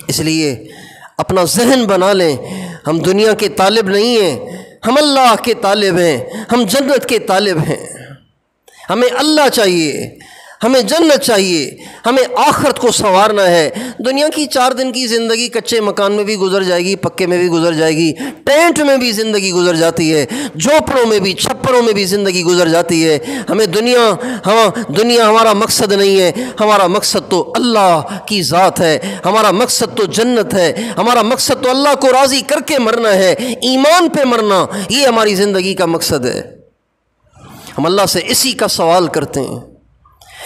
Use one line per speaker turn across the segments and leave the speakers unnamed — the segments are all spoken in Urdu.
اس لیے اپنا ذہن بنا لیں، ہم دنیا کے طالب نہیں ہیں، ہم اللہ کے طالب ہیں، ہم جنت کے طالب ہیں۔ ہمیں اللہ چاہیے، ہمیں جنت چاہیے، ہمیں آخرت کو سنوارنا ہے۔ دنیا کی 4 دن کی زندگی کچے مکان میں بھی گزر جائے گی، پکے میں بھی گزر جائے گی، ٹینٹ میں بھی زندگی گزر جاتی ہے، جھوپڑوں میں بھی، چھپروں میں بھی زندگی گزر جاتی ہے۔ ہمیں دنیا ہمارا مقصد نہیں ہے، ہمارا مقصد تو اللہ کی ذات ہے، ہمارا مقصد تو جنت ہے، ہمارا مقصد تو اللہ کو راضی کر کے مرنا ہے، ایمان پہ مرنا، یہ ہماری زندگی کا مقصد ہے۔ ہم اللہ سے اسی کا سوال کرتے ہیں،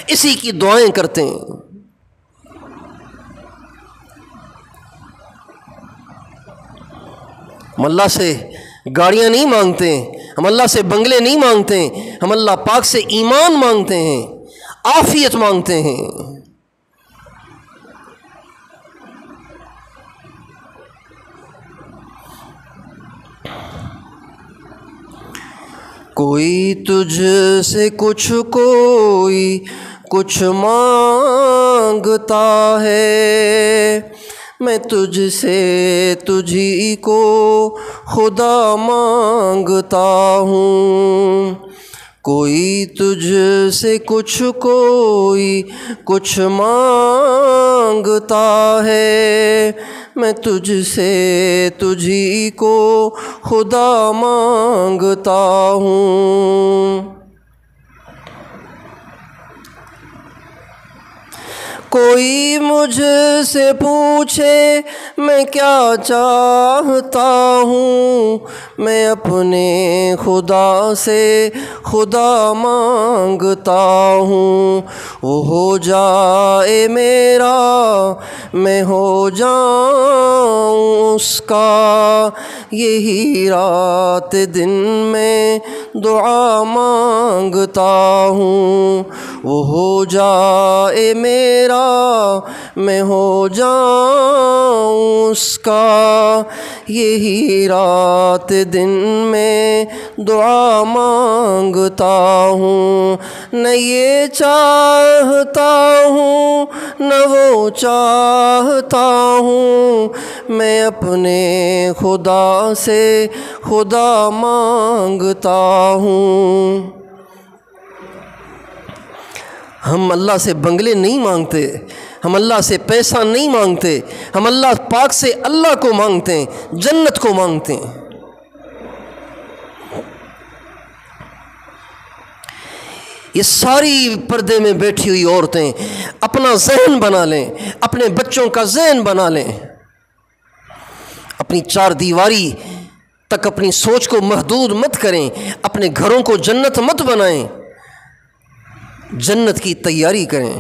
اسی کی دعائیں کرتے ہیں۔ ہم اللہ سے گاڑیاں نہیں مانگتے، ہم اللہ سے بنگلے نہیں مانگتے، ہم اللہ پاک سے ایمان مانگتے ہیں، عافیت مانگتے ہیں۔ کوئی تجھ سے کوئی کچھ مانگتا ہے، میں تجھ سے تجھی کو خدا مانگتا ہوں۔ کوئی تجھ سے کوئی کچھ مانگتا ہے، میں تجھ سے تجھی کو خدا مانگتا ہوں۔ کوئی مجھ سے پوچھے میں کیا چاہتا ہوں، میں اپنے خدا سے خدا مانگتا ہوں۔ وہ ہو جائے میرا، میں ہو جاؤں اس کا، یہی رات دن میں دعا مانگتا ہوں۔ وہ ہو جائے میرا، میں ہو جاؤں اس کا، یہی رات دن میں دعا مانگتا ہوں۔ نہ یہ چاہتا ہوں نہ وہ چاہتا ہوں، میں اپنے خدا سے خدا مانگتا ہوں۔ ہم اللہ سے بنگلے نہیں مانگتے، ہم اللہ سے پیسہ نہیں مانگتے، ہم اللہ پاک سے اللہ کو مانگتے ہیں، جنت کو مانگتے ہیں۔ یہ ساری پردے میں بیٹھی ہوئی عورتیں اپنا ذہن بنا لیں، اپنے بچوں کا ذہن بنا لیں، اپنی 4 دیواری تک اپنی سوچ کو محدود مت کریں، اپنے گھروں کو جنت مت بنائیں، جنت کی تیاری کریں۔